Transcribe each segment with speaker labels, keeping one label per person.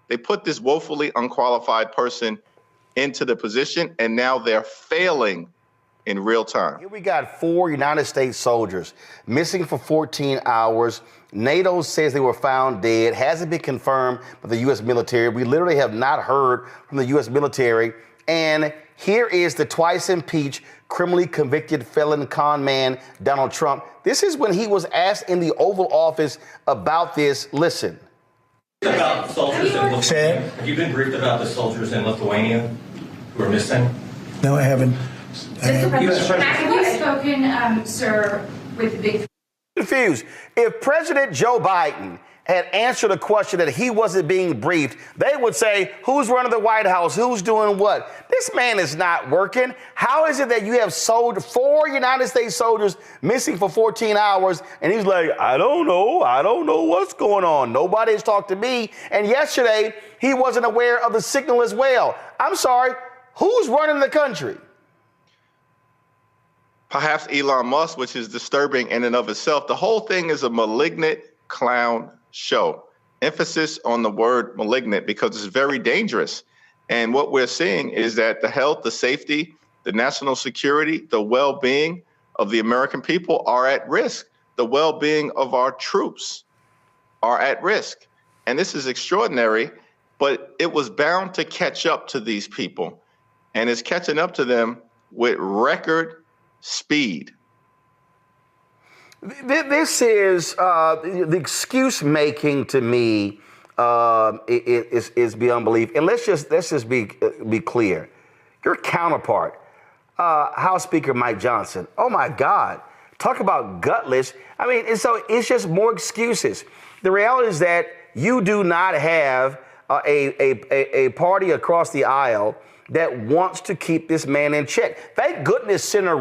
Speaker 1: They put this woefully unqualified person into the position, and now they're failing in real time.
Speaker 2: Here we got 4 United States soldiers missing for 14 hours. NATO says they were found dead. Hasn't been confirmed by the U.S. military. We literally have not heard from the U.S. military. And here is the twice impeached, criminally convicted felon con man, Donald Trump. This is when he was asked in the Oval Office about this. Listen.
Speaker 3: About soldiers in Lithuania. Have you been briefed about the soldiers in Lithuania who are missing?
Speaker 4: No, I haven't.
Speaker 5: Mr. President, have you spoken, sir, with the big...
Speaker 2: Confused. If President Joe Biden had answered a question that he wasn't being briefed, they would say, who's running the White House? Who's doing what? This man is not working. How is it that you have sold 4 United States soldiers missing for 14 hours? And he's like, I don't know what's going on. Nobody has talked to me. And yesterday, he wasn't aware of the signal as well. I'm sorry, who's running the country?
Speaker 1: Perhaps Elon Musk, which is disturbing in and of itself. The whole thing is a malignant clown show. Emphasis on the word malignant because it's very dangerous. And what we're seeing is that the health, the safety, the national security, the well-being of the American people are at risk. The well-being of our troops are at risk. And this is extraordinary, but it was bound to catch up to these people. And it's catching up to them with record speed.
Speaker 2: This is the excuse making to me is beyond belief. And let's just be clear. Your counterpart, House Speaker Mike Johnson. Oh my God, talk about gutless. I mean, and so it's just more excuses. The reality is that you do not have a party across the aisle that wants to keep this man in check. Thank goodness Senator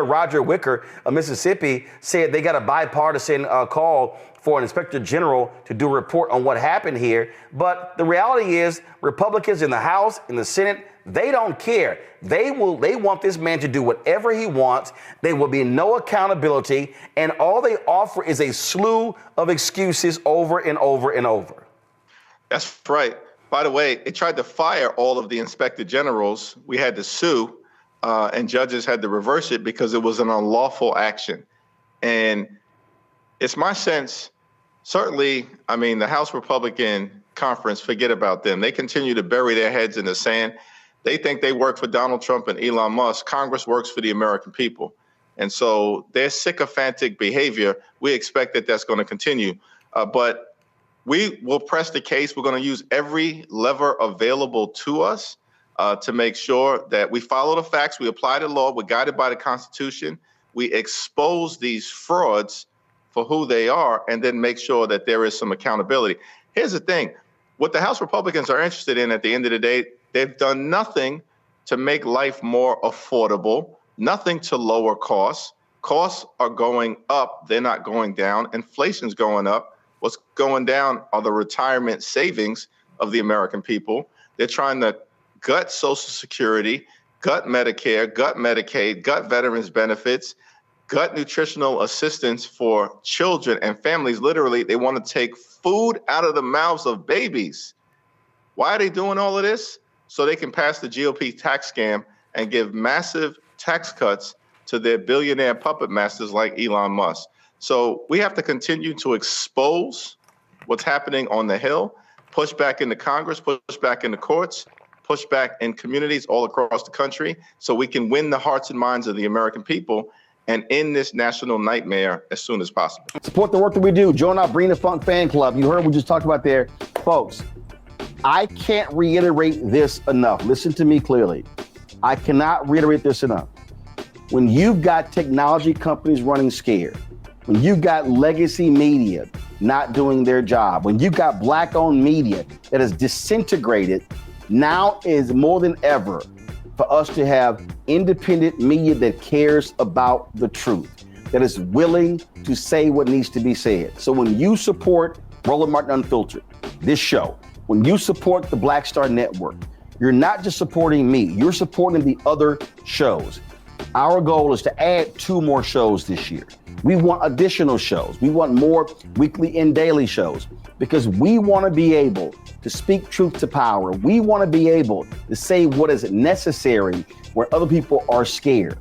Speaker 2: Roger Wicker of Mississippi said they got a bipartisan call for an inspector general to do a report on what happened here. But the reality is Republicans in the House, in the Senate, they don't care. They want this man to do whatever he wants. There will be no accountability. And all they offer is a slew of excuses over and over and over.
Speaker 1: That's right. By the way, they tried to fire all of the inspector generals. We had to sue, and judges had to reverse it because it was an unlawful action. And it's my sense, certainly, I mean, the House Republican Conference, forget about them. They continue to bury their heads in the sand. They think they work for Donald Trump and Elon Musk. Congress works for the American people. And so their sycophantic behavior, we expect that that's going to continue. But we will press the case. We're going to use every lever available to us to make sure that we follow the facts, we apply the law, we're guided by the Constitution, we expose these frauds for who they are, and then make sure that there is some accountability. Here's the thing. What the House Republicans are interested in at the end of the day, they've done nothing to make life more affordable, nothing to lower costs. Costs are going up. They're not going down. Inflation's going up. What's going down are the retirement savings of the American people. They're trying to gut Social Security, gut Medicare, gut Medicaid, gut veterans benefits, gut nutritional assistance for children and families. Literally, they want to take food out of the mouths of babies. Why are they doing all of this? So they can pass the GOP tax scam and give massive tax cuts to their billionaire puppet masters like Elon Musk. So we have to continue to expose what's happening on the Hill, push back into Congress, push back in the courts, push back in communities all across the country so we can win the hearts and minds of the American people and end this national nightmare as soon as possible.
Speaker 2: Support the work that we do. Join our Bring the Funk fan club. You heard we just talked about there. Folks, I can't reiterate this enough. Listen to me clearly. I cannot reiterate this enough. When you've got technology companies running scared, when you've got legacy media not doing their job, when you've got black-owned media that is disintegrated, now is more than ever for us to have independent media that cares about the truth, that is willing to say what needs to be said. So when you support Roland Martin Unfiltered, this show, when you support the Black Star Network, you're not just supporting me, you're supporting the other shows. Our goal is to add 2 more shows this year. We want additional shows. We want more weekly and daily shows because we want to be able to speak truth to power. We want to be able to say what is necessary where other people are scared.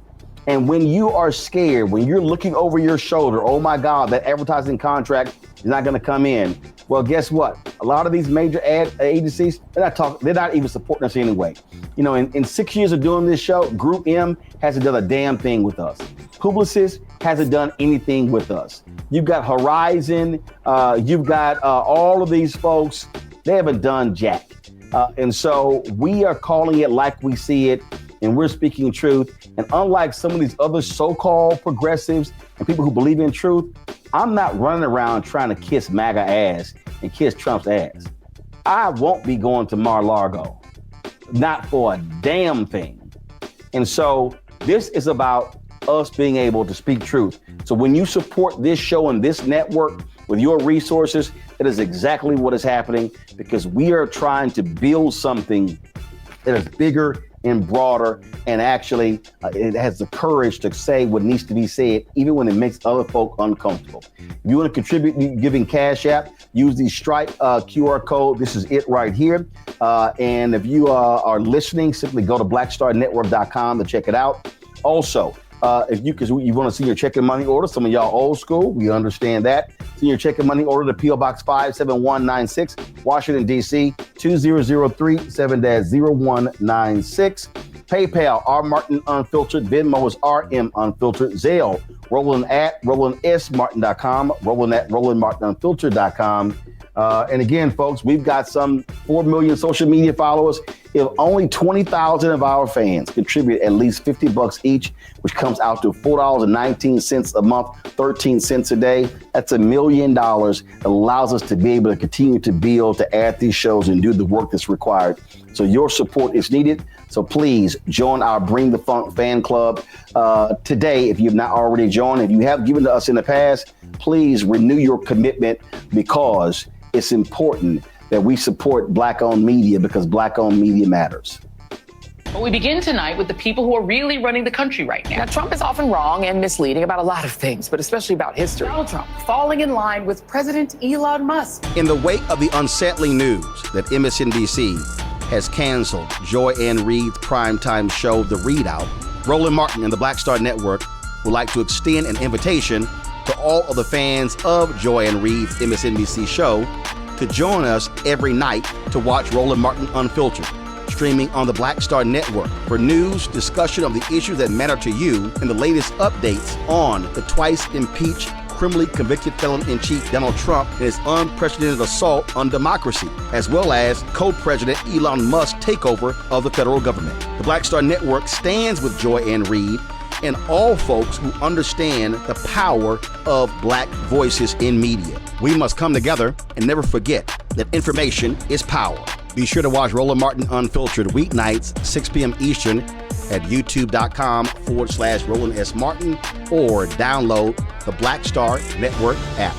Speaker 2: And when you are scared, when you're looking over your shoulder, oh my God, that advertising contract is not going to come in. Well, guess what? A lot of these major ad agencies, they're not even supporting us anyway. You know, in 6 years of doing this show, Group M hasn't done a damn thing with us. Publicis hasn't done anything with us. You've got Horizon, you've got all of these folks, they haven't done jack. And so we are calling it like we see it, and we're speaking truth. And unlike some of these other so-called progressives and people who believe in truth, I'm not running around trying to kiss MAGA ass and kiss Trump's ass. I won't be going to Mar-a-Lago, not for a damn thing. And so this is about us being able to speak truth. So when you support this show and this network with your resources, it is exactly what is happening, because we are trying to build something that is bigger and broader, and actually it has the courage to say what needs to be said, even when it makes other folk uncomfortable. If you want to contribute giving Cash App, use the Stripe QR code. This is it right here. And if you are listening, simply go to blackstarnetwork.com to check it out. Also, because you want to see your checking money order, some of y'all old school, we understand that. See your checking money order to P.O. Box 57196, Washington, D.C., 2033-7-0196. PayPal, R. Martin Unfiltered. Venmo is RM Unfiltered. Zelle, Roland at RolandSMartin.com, Roland at RolandMartinUnfiltered.com. And again, folks, we've got some 4 million social media followers. If only 20,000 of our fans contribute at least $50 each, which comes out to $4.19 a month, 13 cents a day, that's $1 million. That allows us to be able to continue to build, to add these shows and do the work that's required. So your support is needed. So please join our Bring the Funk fan club today. If you've not already joined, if you have given to us in the past, please renew your commitment, because it's important that we support Black-owned media, because Black-owned media matters.
Speaker 4: But we begin tonight with the people who are really running the country right now.
Speaker 6: Now, Trump is often wrong and misleading about a lot of things, but especially about history.
Speaker 4: Donald Trump falling in line with President Elon Musk.
Speaker 2: In the wake of the unsettling news that MSNBC has canceled Joy Ann Reid's primetime show, The Readout, Roland Martin and the Black Star Network would like to extend an invitation to all of the fans of Joy Ann Reid's MSNBC show to join us every night to watch Roland Martin Unfiltered, streaming on the Black Star Network for news, discussion of the issues that matter to you, and the latest updates on the twice impeached, criminally convicted felon-in-chief Donald Trump and his unprecedented assault on democracy, as well as co-president Elon Musk's takeover of the federal government. The Black Star Network stands with Joy Ann Reid and all folks who understand the power of Black voices in media. We must come together and never forget that information is power. Be sure to watch Roland Martin Unfiltered weeknights, 6 p.m. Eastern at youtube.com/Roland S. Martin, or download the Black Star Network app.